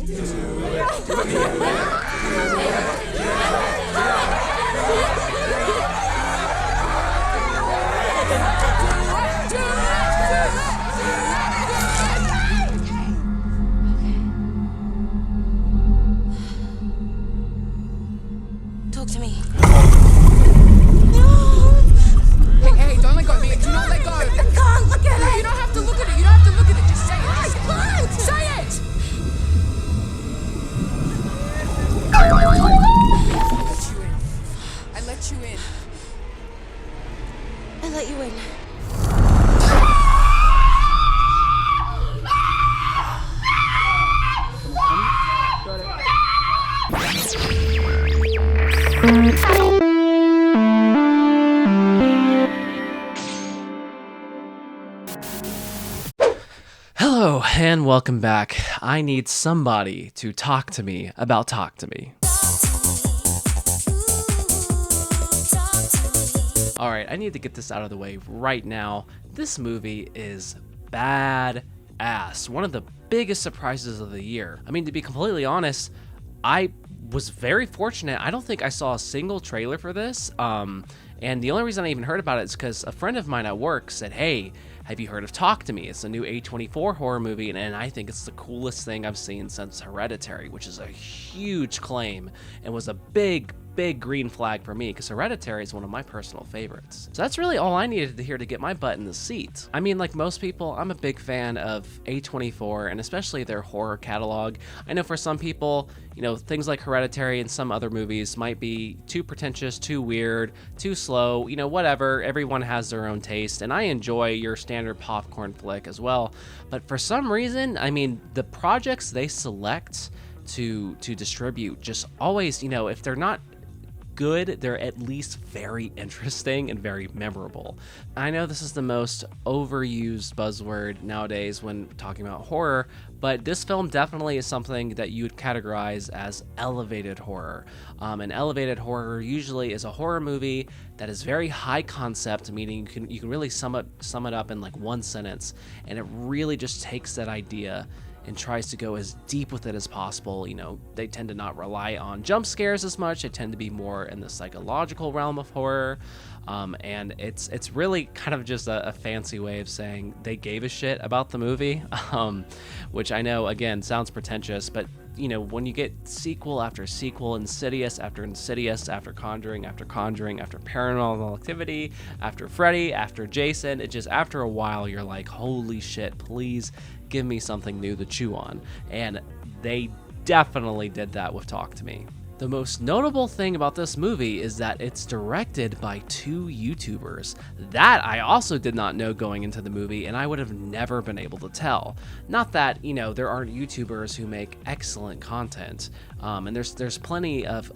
Talk to me. Hey, don't let go of me. Do not let go. I can't look at it. You don't have to look at it. You don't have to look at it. Just say it. I can't. Say it. I let you in. I let you in. Hello and welcome back. I need somebody to talk to me about Talk to Me. All right, I need to get this out of the way right now. This movie is badass. One of the biggest surprises of the year. I mean, to be completely honest, I was very fortunate. I don't think I saw a single trailer for this. And the only reason I even heard about it is because a friend of mine at work said, hey, have you heard of Talk to Me? It's a new A24 horror movie, and I think it's the coolest thing I've seen since Hereditary, which is a huge claim and was a big green flag for me because Hereditary is one of my personal favorites. So that's really all I needed to hear to get my butt in the seat. I mean, like most people, I'm a big fan of A24 and especially their horror catalog. I know for some people, you know, things like Hereditary and some other movies might be too pretentious, too weird, too slow, you know, whatever. Everyone has their own taste, and I enjoy your standard popcorn flick as well. But for some reason, I mean, the projects they select to distribute just always, you know, if they're not good, they're at least very interesting and very memorable. I know this is the most overused buzzword nowadays when talking about horror, but this film definitely is something that you would categorize as elevated horror. And elevated horror usually is a horror movie that is very high concept, meaning you can really sum it up in like one sentence, and it really just takes that idea and tries to go as deep with it as possible. You know, they tend to not rely on jump scares as much. They tend to be more in the psychological realm of horror. And it's really kind of just a fancy way of saying they gave a shit about the movie, which I know, again, sounds pretentious, but you know, when you get sequel after sequel, Insidious after Insidious, after Conjuring, after Conjuring, after Paranormal Activity, after Freddy, after Jason, it just, after a while, you're like, holy shit, please give me something new to chew on. And they definitely did that with Talk to Me. The most notable thing about this movie is that it's directed by two YouTubers. That I also did not know going into the movie, and I would have never been able to tell. Not that, you know, there aren't YouTubers who make excellent content, and there's plenty of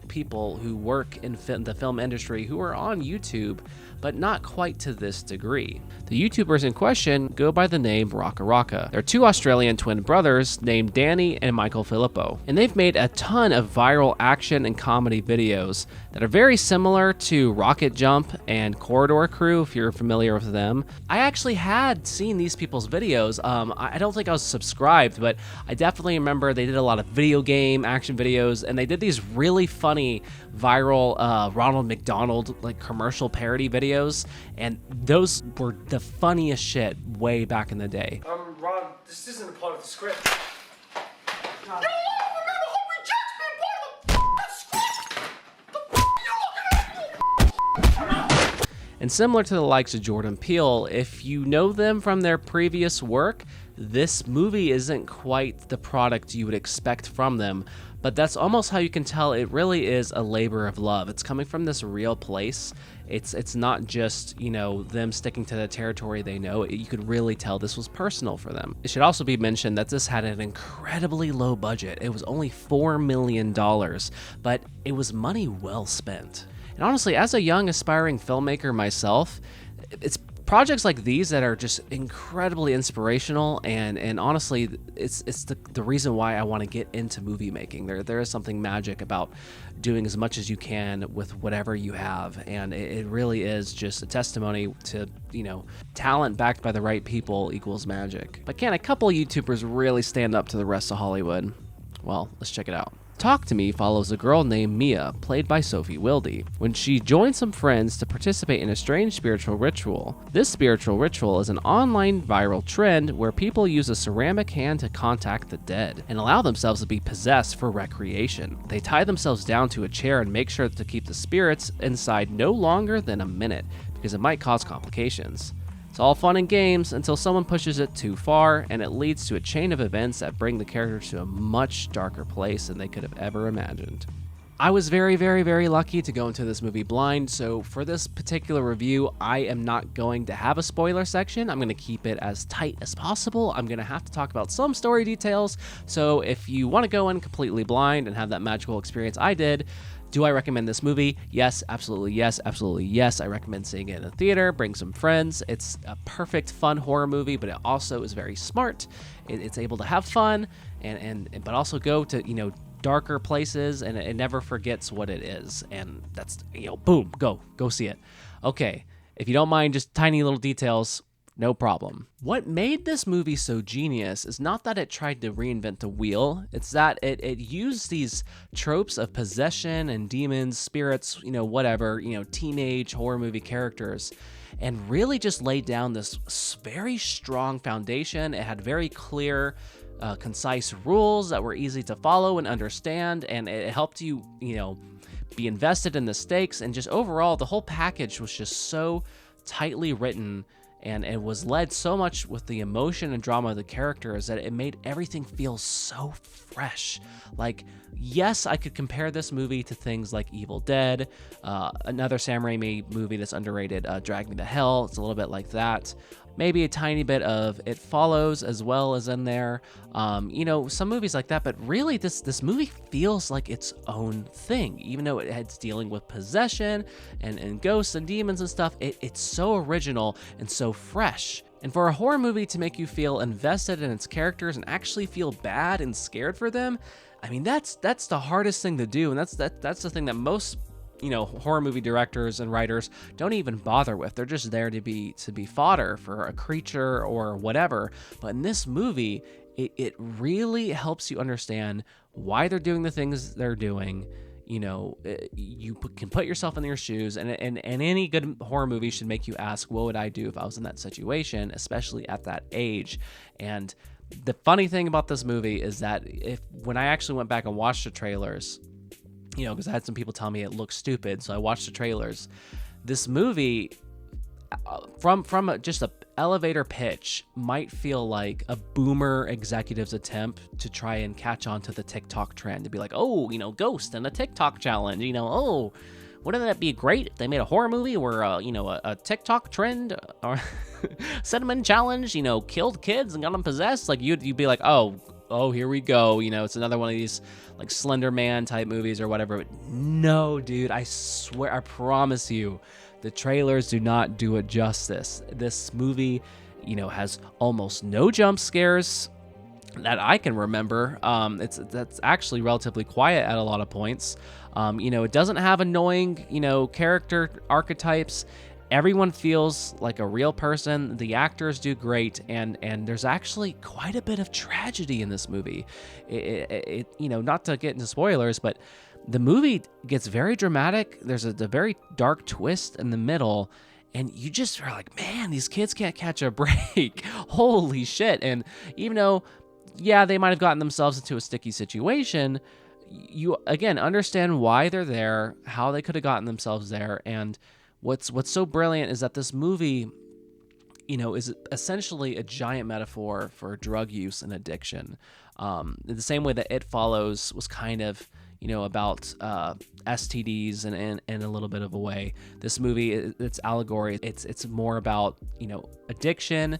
people who work in the film industry who are on YouTube, but not quite to this degree. The YouTubers in question go by the name Raka Raka. They're two Australian twin brothers named Danny and Michael Filippo, and they've made a ton of viral action and comedy videos that are very similar to Rocket Jump and Corridor Crew, if you're familiar with them. I actually had seen these people's videos. I don't think I was subscribed, but I definitely remember they did a lot of video game action videos, and they did these really funny viral Ronald McDonald like commercial parody videos, and those were the funniest shit way back in the day. Ron, this isn't a part of the script. No. And similar to the likes of Jordan Peele, if you know them from their previous work, this movie isn't quite the product you would expect from them, but that's almost how you can tell it really is a labor of love. It's coming from this real place. It's not just, you know, them sticking to the territory they know. You could really tell this was personal for them. It should also be mentioned that this had an incredibly low budget. It was only $4 million, but it was money well spent. And honestly, as a young aspiring filmmaker myself, it's projects like these that are just incredibly inspirational, and honestly, it's the reason why I want to get into movie making. There is something magic about doing as much as you can with whatever you have, and it really is just a testimony to, talent backed by the right people equals magic. But can a couple YouTubers really stand up to the rest of Hollywood? Well, let's check it out. Talk to Me follows a girl named Mia, played by Sophie Wilde, when she joins some friends to participate in a strange spiritual ritual. This spiritual ritual is an online viral trend where people use a ceramic hand to contact the dead and allow themselves to be possessed for recreation. They tie themselves down to a chair and make sure to keep the spirits inside no longer than a minute, because it might cause complications. It's all fun and games until someone pushes it too far, and it leads to a chain of events that bring the characters to a much darker place than they could have ever imagined. I was very, very, very lucky to go into this movie blind, so for this particular review, I am not going to have a spoiler section. I'm going to keep it as tight as possible. I'm going to have to talk about some story details, so if you want to go in completely blind and have that magical experience I did, do I recommend this movie? Yes, absolutely yes, absolutely yes. I recommend seeing it in the theater, bring some friends. It's a perfect, fun horror movie, but it also is very smart. It's able to have fun, but also go to, darker places, and it never forgets what it is. And that's, boom, go see it. Okay, if you don't mind just tiny little details, no problem. What made this movie so genius is not that it tried to reinvent the wheel, it's that it used these tropes of possession and demons, spirits, whatever, teenage horror movie characters, and really just laid down this very strong foundation. It had very clear, concise rules that were easy to follow and understand, and it helped you, be invested in the stakes, and just overall, the whole package was just so tightly written, and it was led so much with the emotion and drama of the characters that it made everything feel so fresh. Like, yes, I could compare this movie to things like Evil Dead, another Sam Raimi movie that's underrated, Drag Me to Hell. It's a little bit like that. Maybe a tiny bit of It Follows as well as in there. Some movies like that, but really this movie feels like its own thing. Even though it's dealing with possession and ghosts and demons and stuff, it's so original and so fresh. And for a horror movie to make you feel invested in its characters and actually feel bad and scared for them, I mean, that's the hardest thing to do, and that's the thing that most horror movie directors and writers don't even bother with. They're just there to be fodder for a creature or whatever. But in this movie, it really helps you understand why they're doing the things they're doing. You can put yourself in their shoes, and any good horror movie should make you ask, what would I do if I was in that situation, especially at that age? And the funny thing about this movie is that when I actually went back and watched the trailers, because I had some people tell me it looks stupid, so I watched the trailers. This movie, from just a elevator pitch, might feel like a boomer executive's attempt to try and catch on to the TikTok trend, to be like, oh, Ghost and a TikTok challenge, oh, wouldn't that be great if they made a horror movie where, a TikTok trend or cinnamon challenge, killed kids and got them possessed? Like, you'd be like, oh, here we go. It's another one of these like Slender Man type movies or whatever. But no, dude, I swear, I promise you, the trailers do not do it justice. This movie, has almost no jump scares that I can remember. That's actually relatively quiet at a lot of points. It doesn't have annoying, character archetypes. Everyone feels like a real person. The actors do great, and there's actually quite a bit of tragedy in this movie. Not to get into spoilers, but the movie gets very dramatic. There's a very dark twist in the middle, and you just are like, man, these kids can't catch a break. Holy shit. And even though, yeah, they might have gotten themselves into a sticky situation, you, again, understand why they're there, how they could have gotten themselves there, and what's so brilliant is that this movie, is essentially a giant metaphor for drug use and addiction. In the same way that It Follows was kind of, about STDs and in a little bit of a way. This movie, it's allegory. It's more about, addiction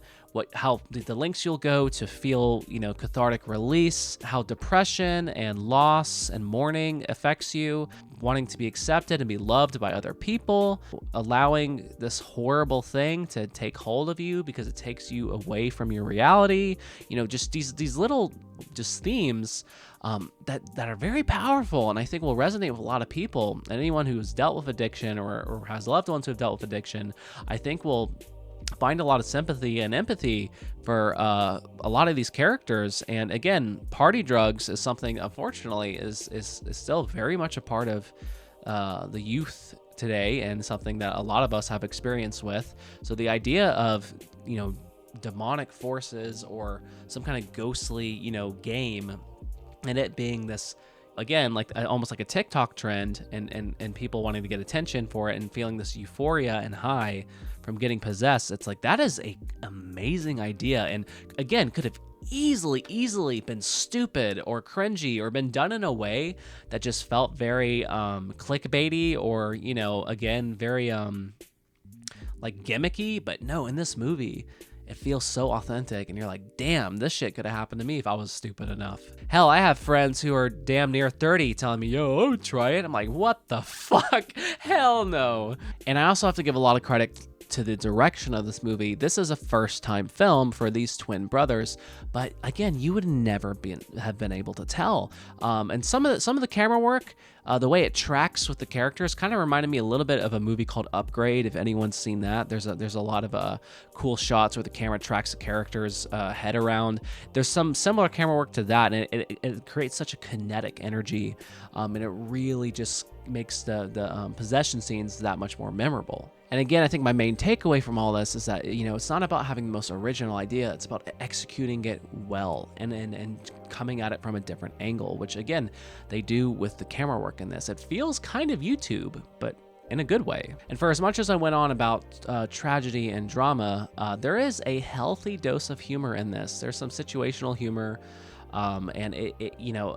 how the lengths you'll go to feel, cathartic release, how depression and loss and mourning affects you, wanting to be accepted and be loved by other people, allowing this horrible thing to take hold of you because it takes you away from your reality. Just these little just themes that are very powerful, and I think will resonate with a lot of people. And anyone who's dealt with addiction or has loved ones who have dealt with addiction, I think will find a lot of sympathy and empathy for a lot of these characters. And again, party drugs is something, unfortunately, is still very much a part of the youth today, and something that a lot of us have experience with. So the idea of demonic forces or some kind of ghostly game, and it being this, again, like almost like a TikTok trend, and people wanting to get attention for it and feeling this euphoria and high from getting possessed. It's like, that is a amazing idea, and again, could have easily been stupid or cringy or been done in a way that just felt very clickbaity or again, very like gimmicky. But no, in this movie, it feels so authentic, and you're like, damn, this shit could have happened to me if I was stupid enough. Hell, I have friends who are damn near 30 telling me, yo, I would try it. I'm like, what the fuck? Hell no. And I also have to give a lot of credit to the direction of this movie. This is a first-time film for these twin brothers, but again, you would never have been able to tell. And some of the camera work, the way it tracks with the characters, kind of reminded me a little bit of a movie called Upgrade. If anyone's seen that, there's a lot of cool shots where the camera tracks the character's head around. There's some similar camera work to that, and it creates such a kinetic energy, and it really just makes the possession scenes that much more memorable. And again, I think my main takeaway from all this is that, it's not about having the most original idea. It's about executing it well and coming at it from a different angle, which again, they do with the camera work in this. It feels kind of YouTube, but in a good way. And for as much as I went on about tragedy and drama, there is a healthy dose of humor in this. There's some situational humor, and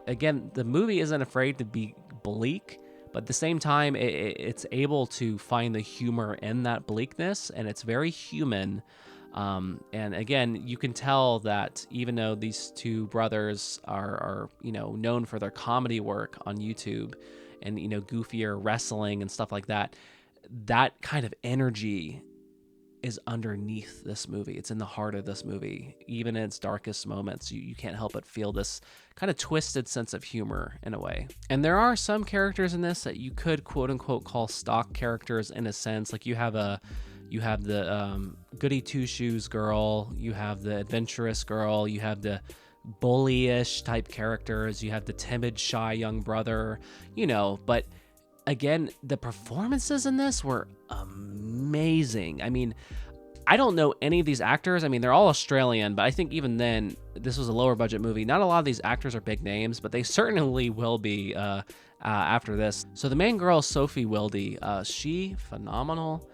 again, the movie isn't afraid to be bleak, but at the same time, it's able to find the humor in that bleakness, and it's very human. And again, you can tell that even though these two brothers are known for their comedy work on YouTube and goofier wrestling and stuff like that, that kind of energy is underneath this movie. It's in the heart of this movie. Even in its darkest moments, you can't help but feel this kind of twisted sense of humor in a way. And there are some characters in this that you could quote unquote call stock characters in a sense. Like you have the goody two shoes girl, you have the adventurous girl, you have the bullyish type characters, you have the timid, shy young brother, but again, the performances in this were amazing. I mean, I don't know any of these actors. I mean, they're all Australian, but I think even then, this was a lower budget movie. Not a lot of these actors are big names, but they certainly will be after this. So the main girl, Sophie Wilde, she phenomenal.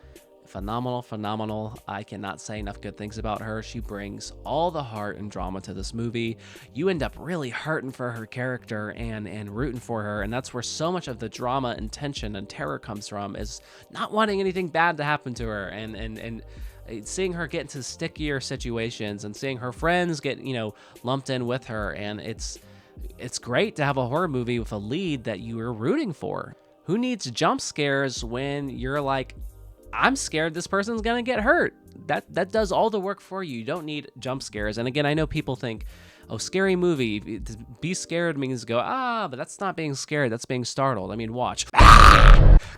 I cannot say enough good things about her. She brings all the heart and drama to this movie. You end up really hurting for her character and rooting for her, and that's where so much of the drama and tension and terror comes from, is not wanting anything bad to happen to her, and seeing her get into stickier situations and seeing her friends get lumped in with her. And it's great to have a horror movie with a lead that you are rooting for. Who needs jump scares when you're like, I'm scared this person's gonna get hurt? That does all the work for you. You don't need jump scares. And again, I know people think, oh, scary movie, be scared means go, but that's not being scared, that's being startled. I mean, watch.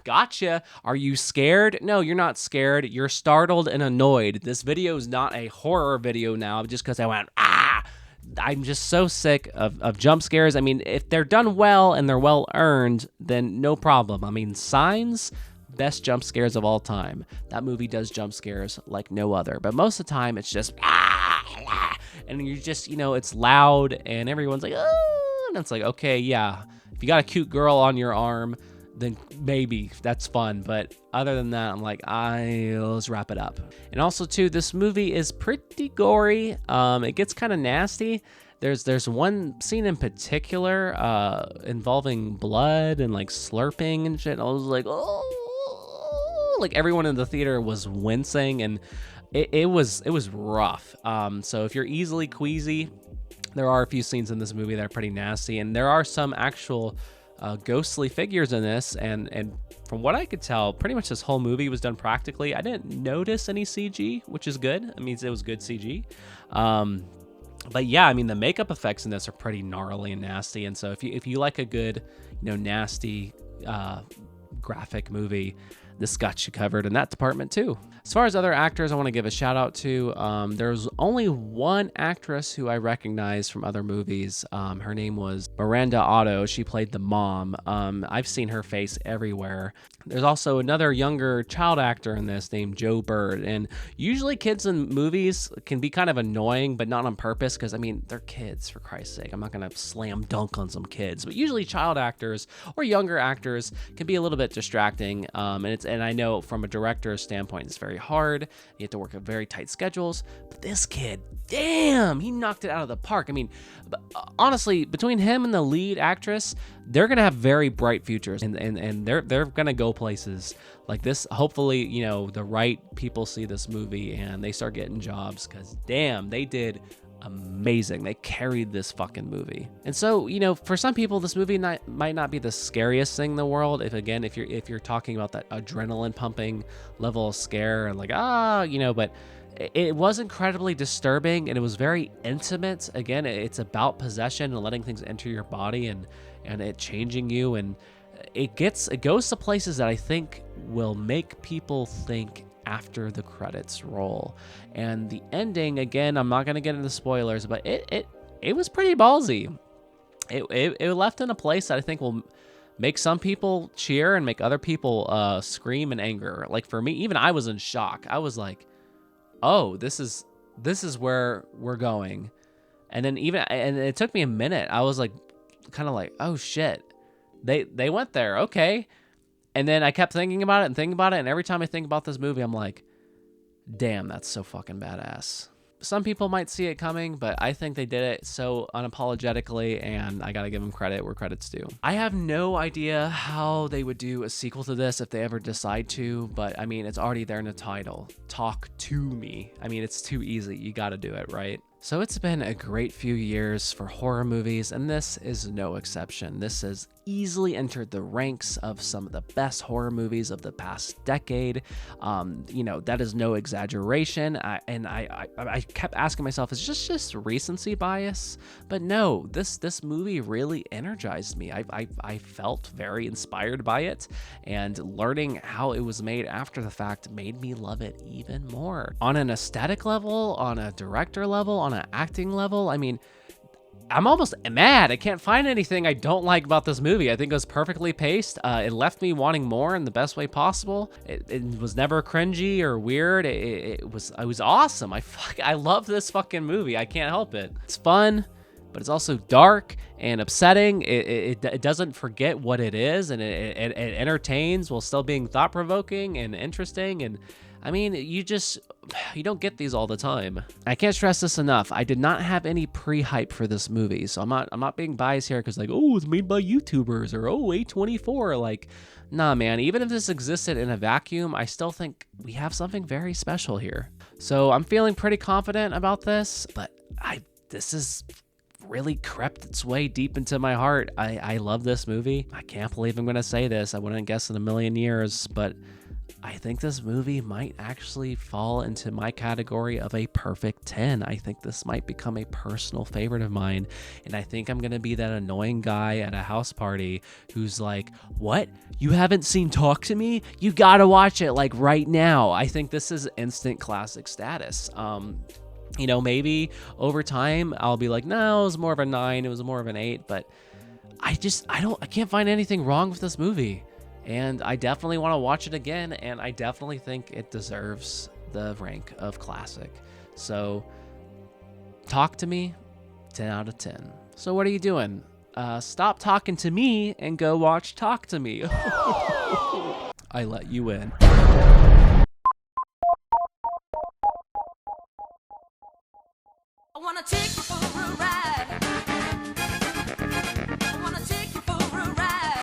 Gotcha. Are you scared? No, you're not scared. You're startled and annoyed. This video is not a horror video now just because I went, I'm just so sick of jump scares. I mean, if they're done well and they're well earned, then no problem. I mean, Signs, best jump scares of all time. That movie does jump scares like no other, but most of the time it's just and you're just it's loud and everyone's like, and it's like, okay, yeah, if you got a cute girl on your arm, then maybe that's fun, but other than that, I'm like, let's wrap it up. And also too, this movie is pretty gory. It gets kind of nasty. There's one scene in particular involving blood and like slurping and shit. I was like, oh, like everyone in the theater was wincing, and it was rough. So if you're easily queasy, there are a few scenes in this movie that are pretty nasty, and there are some actual ghostly figures in this, and from what I could tell, pretty much this whole movie was done practically. I didn't notice any CG, which is good. I mean, it was good CG. But yeah, I mean, the makeup effects in this are pretty gnarly and nasty, and so if you like a good, nasty graphic movie, this got you covered in that department too. As far as other actors, I want to give a shout out to, there's only one actress who I recognize from other movies. Her name was Miranda Otto. She played the mom. I've seen her face everywhere. There's also another younger child actor in this named Joe Bird. And usually kids in movies can be kind of annoying, but not on purpose, because I mean, they're kids, for Christ's sake. I'm not going to slam dunk on some kids, but usually child actors or younger actors can be a little bit distracting. And I know from a director's standpoint, it's very hard. You have to work at very tight schedules. But this kid, damn, he knocked it out of the park. I mean, honestly, between him and the lead actress, they're gonna have very bright futures, and they're gonna go places like this. Hopefully, the right people see this movie and they start getting jobs, because damn, they did amazing. They carried this fucking movie. And so, for some people, this movie might not be the scariest thing in the world. If you're talking about that adrenaline pumping level of scare and but it was incredibly disturbing, and it was very intimate. Again, it's about possession and letting things enter your body and it changing you, and it goes to places that I think will make people think after the credits roll. And the ending, again, I'm not going to get into spoilers, but it was pretty ballsy. It left in a place that I think will make some people cheer and make other people scream in anger. Like for me, even I was in shock. I was like, oh, this is where we're going. And then and it took me a minute. I was like, kind of like, oh shit, they went there. Okay. And then I kept thinking about it. And every time I think about this movie, I'm like, damn, that's so fucking badass. Some people might see it coming, but I think they did it so unapologetically, and I gotta give them credit where credit's due. I have no idea how they would do a sequel to this if they ever decide to, but I mean, it's already there in the title. Talk to me. I mean, it's too easy. You gotta do it, right? So it's been a great few years for horror movies, and this is no exception. This has easily entered the ranks of some of the best horror movies of the past decade. That is no exaggeration. I kept asking myself, is this just recency bias? But no, this movie really energized me. I felt very inspired by it, and learning how it was made after the fact made me love it even more. On an aesthetic level, on a director level, on an acting level, I mean, I'm almost mad. I can't find anything I don't like about this movie. I think it was perfectly paced. It left me wanting more in the best way possible. It was never cringy or weird. It was awesome. I love this fucking movie. I can't help it. It's fun, but it's also dark and upsetting. It doesn't forget what it is, and it entertains while still being thought-provoking and interesting. And I mean, you don't get these all the time. I can't stress this enough. I did not have any pre-hype for this movie, so I'm not being biased here because it's made by YouTubers or A24. Like, nah, man. Even if this existed in a vacuum, I still think we have something very special here. So I'm feeling pretty confident about this, but this is really crept its way deep into my heart. I love this movie. I can't believe I'm gonna say this. I wouldn't guess in a million years, but I think this movie might actually fall into my category of a perfect 10. I think this might become a personal favorite of mine, and I think I'm gonna be that annoying guy at a house party who's like, what? You haven't seen Talk to Me? You gotta watch it like right now. I think this is instant classic status. Maybe over time I'll be like, no, it was more of a 9, it was more of an 8, but I can't find anything wrong with this movie. And I definitely want to watch it again, and I definitely think it deserves the rank of classic. So, Talk to Me, 10 out of 10. So what are you doing? Stop talking to me and go watch Talk to Me. I let you in. I wanna take you for a ride.